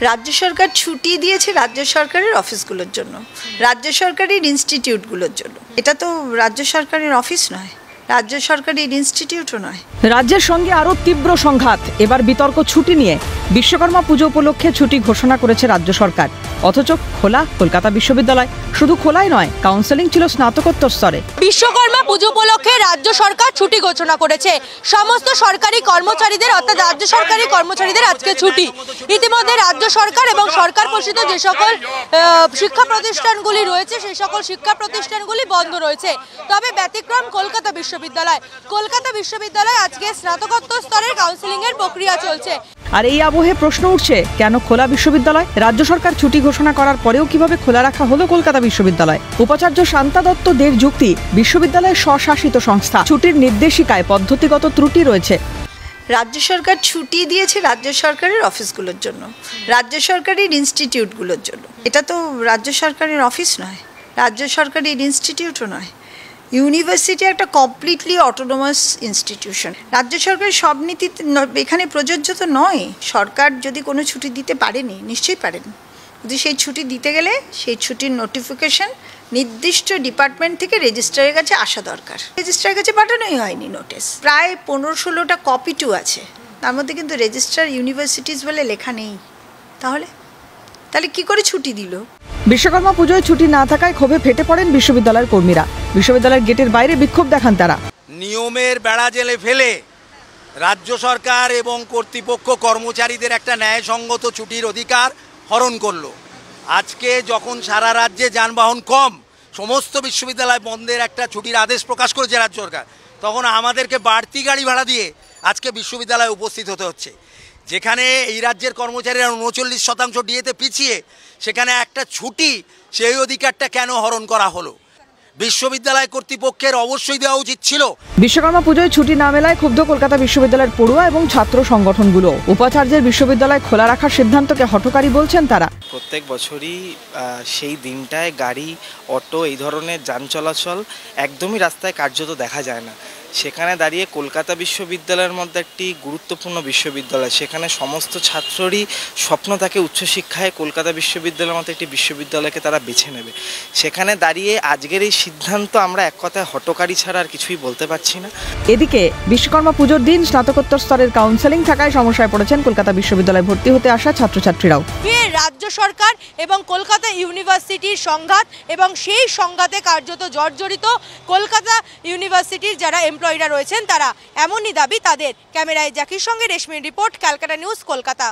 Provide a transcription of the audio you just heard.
রাজ্য সরকার ছুটি দিয়েছে রাজ্য সরকারের অফিসগুলোর জন্য, রাজ্য সরকারের ইনস্টিটিউটগুলোর জন্য। এটা তো রাজ্য সরকারের অফিস নয়, রাজ্য সরকারের ইনস্টিটিউটও নয়। রাজ্যের সঙ্গে আরও তীব্র সংঘাত, এবার বিতর্ক ছুটি নিয়ে। বিশ্বকর্মা পুজো উপলক্ষে ছুটি ঘোষণা করেছে রাজ্য সরকার, অথচ খোলা কলকাতা বিশ্ববিদ্যালয়। শুধু খোলাই নয়, কাউন্সেলিং ছিল স্নাতকোত্তর স্তরে। বিশ্বকর্মা পুজো উপলক্ষে রাজ্য সরকার ছুটি ঘোষণা করেছে। সমস্ত সরকারি কর্মচারীদের, অর্থাৎ রাজ্য সরকারি কর্মচারীদের আজকে ছুটি। ইতিমধ্যে রাজ্য সরকার এবং সরকার পোষিত যে সকল শিক্ষা প্রতিষ্ঠানগুলি রয়েছে সেই সকল শিক্ষা প্রতিষ্ঠানগুলি বন্ধ রয়েছে। তবে ব্যতিক্রম কলকাতা বিশ্ববিদ্যালয়। কলকাতা বিশ্ববিদ্যালয় আজকে স্নাতকোত্তর স্তরের কাউন্সেলিং এর প্রক্রিয়া চলছে। আর এই আবহে প্রশ্ন উঠছে, কেন খোলা বিশ্ববিদ্যালয়? রাজ্য সরকার ছুটি ঘোষণা করার পরেও কিভাবে খোলা রাখা হলো কলকাতা বিশ্ববিদ্যালয়? উপাচার্য শান্তা দত্ত দের যুক্তি, বিশ্ববিদ্যালয়ের স্বশাসিত সংস্থা, ছুটির নির্দেশিকায় পদ্ধতিগত ত্রুটি রয়েছে। রাজ্য সরকার ছুটি দিয়েছে রাজ্য সরকারের অফিসগুলোর জন্য, রাজ্য সরকারের ইনস্টিটিউটগুলোর জন্য। এটা তো রাজ্য সরকারের অফিস নয়, রাজ্য সরকারের ইনস্টিটিউটও নয়। ইউনিভার্সিটি একটা কমপ্লিটলি অটোনোমাস ইনস্টিটিউশন। রাজ্য সরকারের সব নীতি এখানে প্রযোজ্য তো নয়। সরকার যদি কোনো ছুটি দিতে পারেনি, নিশ্চয়ই পারেন, যদি সেই ছুটি দিতে গেলে সেই ছুটির নোটিফিকেশন নির্দিষ্ট ডিপার্টমেন্ট থেকে রেজিস্ট্রারের কাছে আসা দরকার। রেজিস্ট্রারের কাছে পাঠানোই হয়নি নোটিশ। প্রায় 15-16টা কপি টু আছে, তার মধ্যে কিন্তু রেজিস্ট্রার ইউনিভার্সিটিস বলে লেখা নেই। তাহলে কি করে ছুটি দিল? বিশ্বকর্মা পুজোয় ছুটি না থাকায় ক্ষোভে ফেটে পড়েন বিশ্ববিদ্যালয়ের কর্মীরা। বিশ্ববিদ্যালয়ের গেটের বাইরে বিক্ষোভ দেখান তারা। নিয়মের বেড়া জেলে ফেলে রাজ্য সরকার এবং কর্তৃপক্ষ কর্মচারীদের একটা ন্যায়সঙ্গত ছুটির অধিকার হরণ করলো। আজকে যখন সারা রাজ্যে যানবাহন কম, সমস্ত বিশ্ববিদ্যালয় বন্ধের একটা ছুটির আদেশ প্রকাশ করেছে রাজ্য সরকার, তখন আমাদেরকে বাড়তি গাড়ি ভাড়া দিয়ে আজকে বিশ্ববিদ্যালয়ে উপস্থিত হতে হচ্ছে। যেখানে এই রাজ্যের কর্মচারীরা 39% ডিএতে পিছিয়ে, সেখানে একটা ছুটি, সেই অধিকারটা কেন হরণ করা হলো? বিশ্ববিদ্যালয় কর্তৃপক্ষের অবশ্যই দেওয়া উচিত ছিল। বিশ্বকর্মা পুজোয় ছুটি না মেলায় ক্ষুব্ধ কলকাতা বিশ্ববিদ্যালয়ের পড়ুয়া এবং ছাত্র সংগঠনগুলো। উপাচার্যের বিশ্ববিদ্যালয় খোলা রাখার সিদ্ধান্তকে হঠকারী বলছেন তারা। প্রত্যেক বছরই সেই দিনটায় গাড়ি, অটো, এই ধরনের যান চলাচল একদমই রাস্তায় কার্যত দেখা যায় না। সেখানে দাঁড়িয়ে কলকাতা বিশ্ববিদ্যালয়ের মধ্যে একটি গুরুত্বপূর্ণ বিশ্ববিদ্যালয়, সেখানে সমস্ত ছাত্ররই স্বপ্ন থাকে উচ্চশিক্ষায় কলকাতা বিশ্ববিদ্যালয়ের মতো একটি বিশ্ববিদ্যালয়কে তারা বেছে নেবে। সেখানে দাঁড়িয়ে আজকের এই সিদ্ধান্ত আমরা এক কথায় হঠকারী ছাড়া আর কিছুই বলতে পারছি না। এদিকে বিশ্বকর্মা পুজোর দিন স্নাতকোত্তর স্তরের কাউন্সেলিং থাকায় সমস্যায় পড়েছেন কলকাতা বিশ্ববিদ্যালয়ে ভর্তি হতে আসা ছাত্রছাত্রীরাও। রাজ্য সরকার এবং কলকাতা ইউনিভার্সিটির সংঘাত, এবং সেই সংঘাতে কার্যত জর্জরিত কলকাতা ইউনিভার্সিটির যারা এমপ্লয়িরা রয়েছেন তারা। এমনই দাবি তাদের। ক্যামেরায় জ্যাকির সঙ্গে রেশমির রিপোর্ট, ক্যালকাটা নিউজ, কলকাতা।